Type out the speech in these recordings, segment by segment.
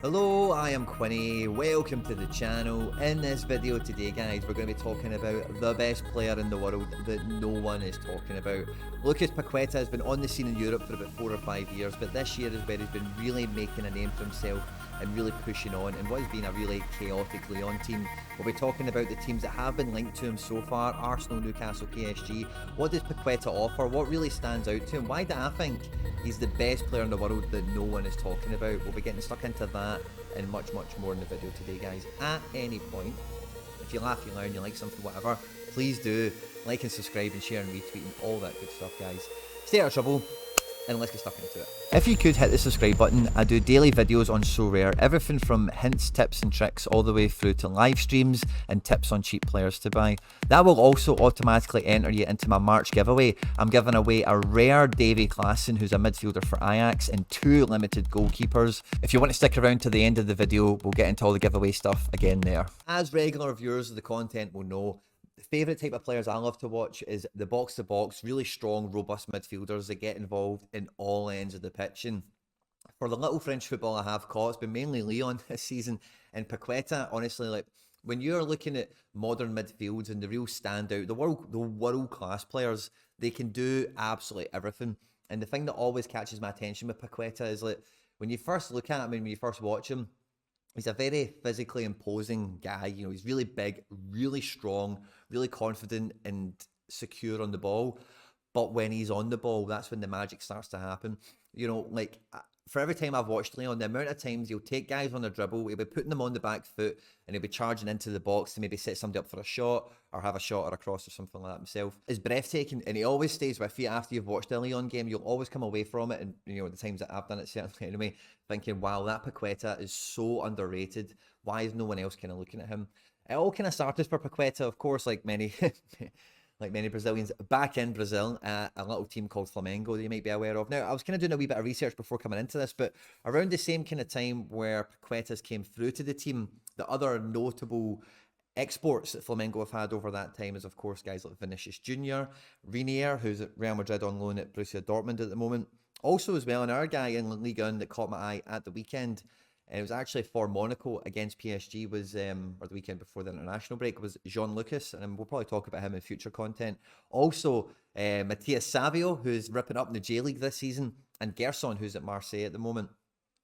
Hello, I am Quinny, welcome to the channel. In this video today guys, we're going to be talking about the best player in the world that no one is talking about. Lucas Paqueta has been on the scene in Europe for about 4 or 5 years, but this year is where he's been really making a name for himself and really pushing on in what has been a really chaotic Lyon team. We'll be talking about the teams that have been linked to him so far: Arsenal, Newcastle, PSG. What does Paqueta offer? What really stands out to him? Why do I think he's the best player in the world that no one is talking about? We'll be getting stuck into that and much more in the video today guys. At any point, if you laugh, you learn, you like something, whatever, please do like and subscribe and share and retweet and all that good stuff guys. Stay out of trouble and let's get stuck into it. If you could hit the subscribe button, I do daily videos on So Rare, everything from hints, tips and tricks all the way through to live streams and tips on cheap players to buy. That will also automatically enter you into my March giveaway. I'm giving away a rare Davy Klaassen, who's a midfielder for Ajax, and 2 limited goalkeepers. If you want to stick around to the end of the video, we'll get into all the giveaway stuff again there. As regular viewers of the content will know, the favourite type of players I love to watch is the box-to-box, really strong, robust midfielders that get involved in all ends of the pitch. And for the little French football I have caught, it's been mainly Lyon this season. And Paqueta, honestly, like, when you're looking at modern midfields and the real standout, the world-class players, they can do absolutely everything. And the thing that always catches my attention with Paqueta is, like, when you first look at him and when you first watch him, he's a very physically imposing guy. You know, he's really big, really strong, really confident and secure on the ball. But when he's on the ball, that's when the magic starts to happen. You know, like, for every time I've watched Leon, the amount of times he'll take guys on a dribble, he'll be putting them on the back foot and he'll be charging into the box to maybe set somebody up for a shot or have a shot or a cross or something like that himself. It's breathtaking, and he always stays with you after you've watched a Leon game. You'll always come away from it, and you know, the times that I've done it certainly anyway, thinking, wow, that Paqueta is so underrated. Why is no one else kind of looking at him? It all kind of started for Paqueta, of course, like many like many Brazilians, back in Brazil, a little team called Flamengo that you might be aware of. Now, I was kind of doing a wee bit of research before coming into this, but around the same kind of time where Paquetas came through to the team, the other notable exports that Flamengo have had over that time is, of course, guys like Vinicius Jr., Renier, who's at Real Madrid on loan at Borussia Dortmund at the moment. Also, as well, another guy in Ligue 1 that caught my eye at the weekend, and it was actually for Monaco against PSG, was or the weekend before the international break, was Jean Lucas, and we'll probably talk about him in future content. Also, Matias Savio, who's ripping up in the J-League this season, and Gerson, who's at Marseille at the moment,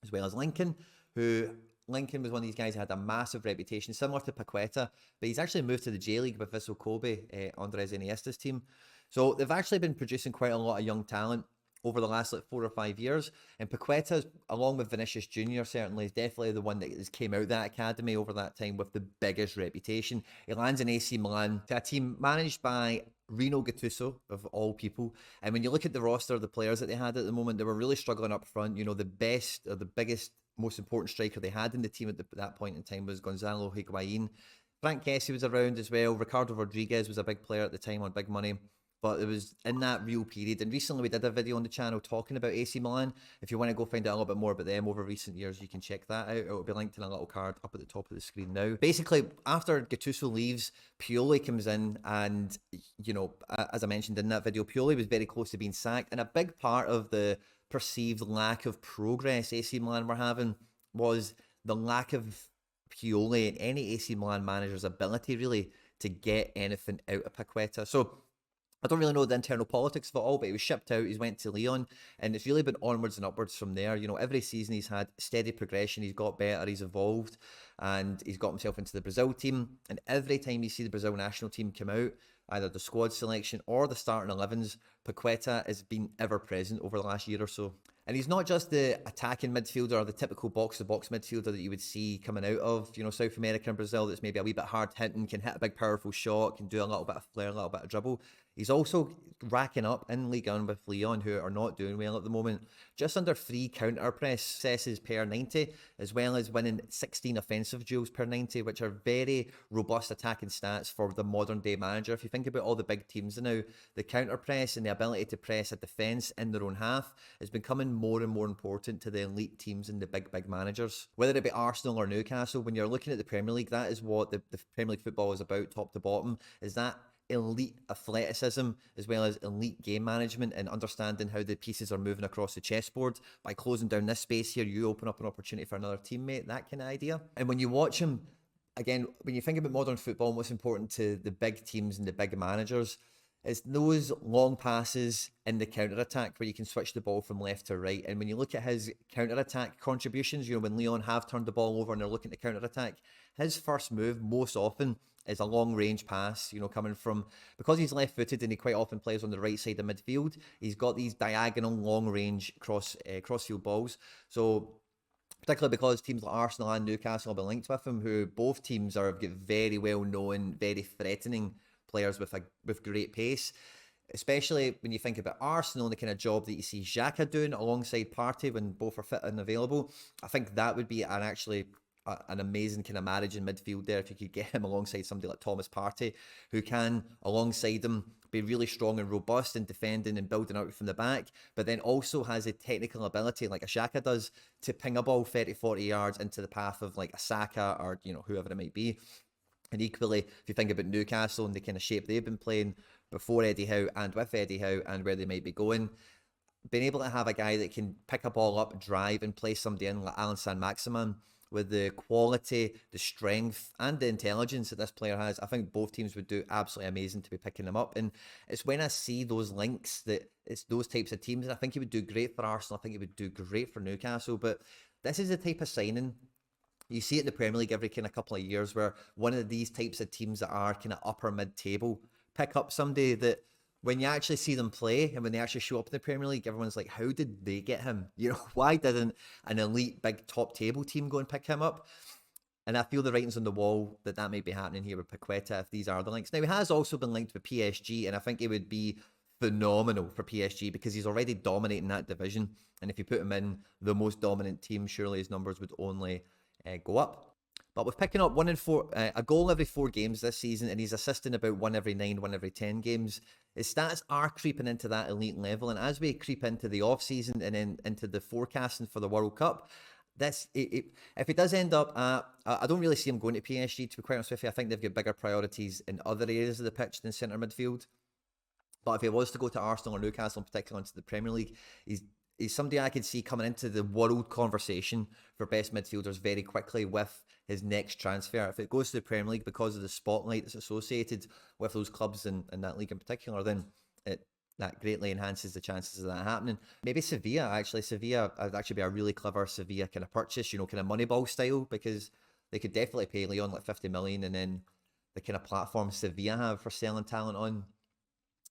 as well as Lincoln, Lincoln was one of these guys who had a massive reputation, similar to Paqueta, but he's actually moved to the J-League with Vissel Kobe, Andres Iniesta's team. So they've actually been producing quite a lot of young talent over the last 4 or 5 years, and Paqueta, along with Vinicius Jr., certainly is definitely the one that has came out of that academy over that time with the biggest reputation. He lands in AC Milan to a team managed by Rino Gattuso, of all people. And when you look at the roster of the players that they had at the moment, they were really struggling up front. You know, the best or the biggest, most important striker they had in the team at that point in time was Gonzalo Higuain. Frank Kessie was around as well. Ricardo Rodriguez was a big player at the time on big money. But it was in that real period. And recently we did a video on the channel talking about AC Milan. If you want to go find out a little bit more about them over recent years, you can check that out. It will be linked in a little card up at the top of the screen now. Basically, after Gattuso leaves, Pioli comes in, and, you know, as I mentioned in that video, Pioli was very close to being sacked. And a big part of the perceived lack of progress AC Milan were having was the lack of Pioli and any AC Milan manager's ability, really, to get anything out of Paqueta. So I don't really know the internal politics of it all, but he was shipped out, he's went to Lyon, and it's really been onwards and upwards from there. You know, every season he's had steady progression, he's got better, he's evolved, and he's got himself into the Brazil team. And every time you see the Brazil national team come out, either the squad selection or the starting 11s, Paqueta has been ever present over the last year or so. And he's not just the attacking midfielder or the typical box-to-box midfielder that you would see coming out of, you know, South America and Brazil, that's maybe a wee bit hard-hitting, can hit a big powerful shot, can do a little bit of flair, a little bit of dribble. He's also racking up in Ligue 1 with Lyon, who are not doing well at the moment, just under 3 counter-press successes per 90, as well as winning 16 offensive duels per 90, which are very robust attacking stats for the modern-day manager. If you think about all the big teams now, the counter-press and the ability to press a defence in their own half is becoming more and more important to the elite teams and the big managers. Whether it be Arsenal or Newcastle, when you're looking at the Premier League, that is what the Premier League football is about, top to bottom, is that elite athleticism as well as elite game management and understanding how the pieces are moving across the chessboard. By closing down this space here, you open up an opportunity for another teammate, that kind of idea. And when you watch him, again, when you think about modern football, what's important to the big teams and the big managers, it's those long passes in the counter-attack where you can switch the ball from left to right. And when you look at his counter-attack contributions, when Lyon have turned the ball over and they're looking to counter-attack, his first move most often is a long-range pass, coming from, because he's left-footed and he quite often plays on the right side of midfield, he's got these diagonal long-range cross-field balls. So particularly because teams like Arsenal and Newcastle have been linked with him, who both teams are very well-known, very threatening players with great pace, especially when you think about Arsenal and the kind of job that you see Xhaka doing alongside Partey when both are fit and available. I think that would be an amazing kind of marriage in midfield there if you could get him alongside somebody like Thomas Partey, who can, alongside him, be really strong and robust in defending and building out from the back, but then also has a technical ability like a Xhaka does to ping a ball 30-40 yards into the path of like a Saka or whoever it might be. And equally, if you think about Newcastle and the kind of shape they've been playing before Eddie Howe and with Eddie Howe and where they might be going, being able to have a guy that can pick a ball up, drive and play somebody in like Alan Saint-Maximin with the quality, the strength and the intelligence that this player has, I think both teams would do absolutely amazing to be picking him up. And it's when I see those links that it's those types of teams, and I think he would do great for Arsenal, I think he would do great for Newcastle, but this is the type of signing you see it in the Premier League every kind of couple of years where one of these types of teams that are kind of upper mid-table pick up somebody that when you actually see them play and when they actually show up in the Premier League, everyone's like, how did they get him? Why didn't an elite big top table team go and pick him up? And I feel the writing's on the wall that might be happening here with Paqueta if these are the links. Now, he has also been linked with PSG, and I think he would be phenomenal for PSG because he's already dominating that division. And if you put him in the most dominant team, surely his numbers would only go up. But with picking up a goal every 4 games this season, and he's assisting about 1 every 9, 1 every 10 games, his stats are creeping into that elite level. And as we creep into the off season and then into the forecasting for the World Cup, if he does end up I don't really see him going to PSG, to be quite honest with you. I think they've got bigger priorities in other areas of the pitch than centre midfield. But if he was to go to Arsenal or Newcastle in particular into the Premier League, he's somebody I could see coming into the world conversation for best midfielders very quickly with his next transfer. If it goes to the Premier League because of the spotlight that's associated with those clubs and that league in particular, then that greatly enhances the chances of that happening. Maybe Sevilla would actually be a really clever Sevilla kind of purchase, kind of Moneyball style, because they could definitely pay Lyon like 50 million, and then the kind of platform Sevilla have for selling talent on,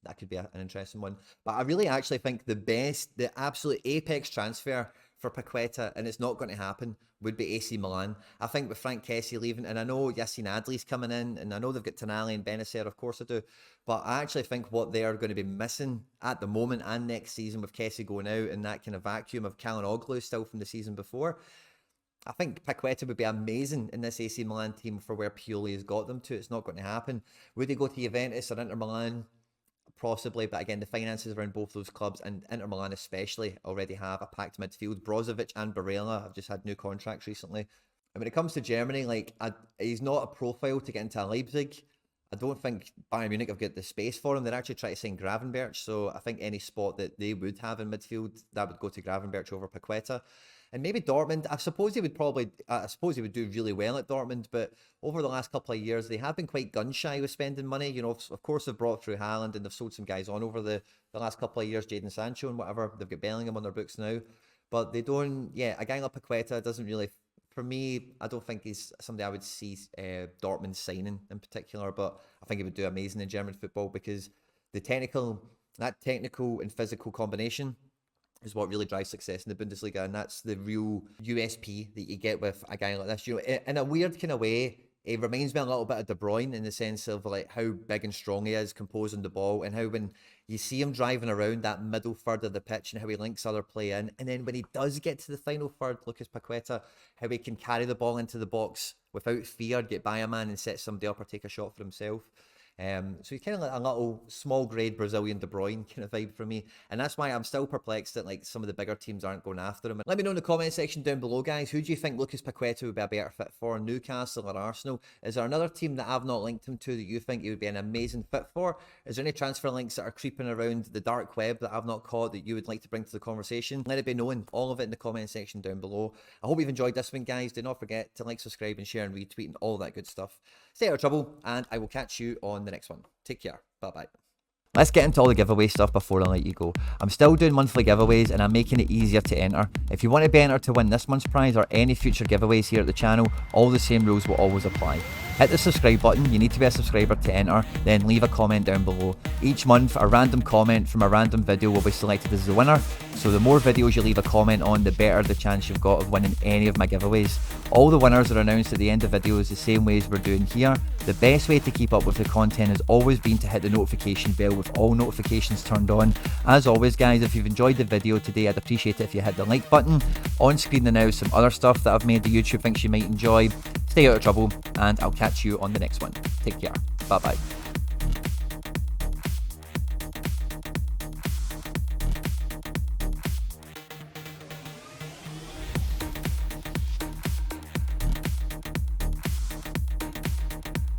that could be an interesting one. But I really actually think the absolute apex transfer for Paqueta, and it's not going to happen, would be AC Milan. I think with Frank Kessie leaving, and I know Yacine Adli's coming in, and I know they've got Tonali and Benacer, of course I do, but I actually think what they are going to be missing at the moment and next season with Kessie going out and that kind of vacuum of Calhanoglu still from the season before, I think Paqueta would be amazing in this AC Milan team for where Pioli has got them to. It's not going to happen. Would they go to Juventus or Inter Milan? Possibly, but again, the finances around both those clubs, and Inter Milan especially, already have a packed midfield. Brozovic and Barella have just had new contracts recently. And when it comes to Germany, he's not a profile to get into Leipzig. I don't think Bayern Munich have got the space for him. They're actually trying to sign Gravenberch, so I think any spot that they would have in midfield, that would go to Gravenberch over Paqueta. And maybe Dortmund, I suppose he would do really well at Dortmund, but over the last couple of years, they have been quite gun-shy with spending money. Of course, they've brought through Haaland and they've sold some guys on over the last couple of years, Jadon Sancho and whatever. They've got Bellingham on their books now. But they don't, a guy like Paqueta doesn't really, for me, I don't think he's somebody I would see Dortmund signing in particular, but I think he would do amazing in German football because that technical and physical combination is what really drives success in the Bundesliga, and that's the real USP that you get with a guy like this. In a weird kind of way, it reminds me a little bit of De Bruyne in the sense of like how big and strong he is composing the ball, and how when you see him driving around that middle third of the pitch and how he links other play in, and then when he does get to the final third, Lucas Paqueta, how he can carry the ball into the box without fear, get by a man and set somebody up or take a shot for himself. So he's kind of like a little small grade Brazilian De Bruyne kind of vibe for me, and that's why I'm still perplexed that like some of the bigger teams aren't going after him. Let me know in the comment section down below, guys, who do you think Lucas Paqueta would be a better fit for, Newcastle or Arsenal? Is there another team that I've not linked him to that you think he would be an amazing fit for? Is there any transfer links that are creeping around the dark web that I've not caught that you would like to bring to the conversation? Let it be known, all of it in the comment section down below. I hope you've enjoyed this one, guys. Do not forget to like, subscribe and share and retweet and all that good stuff. Stay out of trouble, and I will catch you on the next one. Take care. Bye-bye. Let's get into all the giveaway stuff before I let you go. I'm still doing monthly giveaways and I'm making it easier to enter. If you want to be entered to win this month's prize or any future giveaways here at the channel, all the same rules will always apply. Hit the subscribe button, you need to be a subscriber to enter, then leave a comment down below. Each month, a random comment from a random video will be selected as the winner, so the more videos you leave a comment on, the better the chance you've got of winning any of my giveaways. All the winners are announced at the end of videos the same way as we're doing here. The best way to keep up with the content has always been to hit the notification bell with all notifications turned on. As always, guys, if you've enjoyed the video today, I'd appreciate it if you hit the like button. On screen now is some other stuff that I've made that YouTube thinks you might enjoy. Stay out of trouble, and I'll catch you on the next one. Take care. Bye-bye.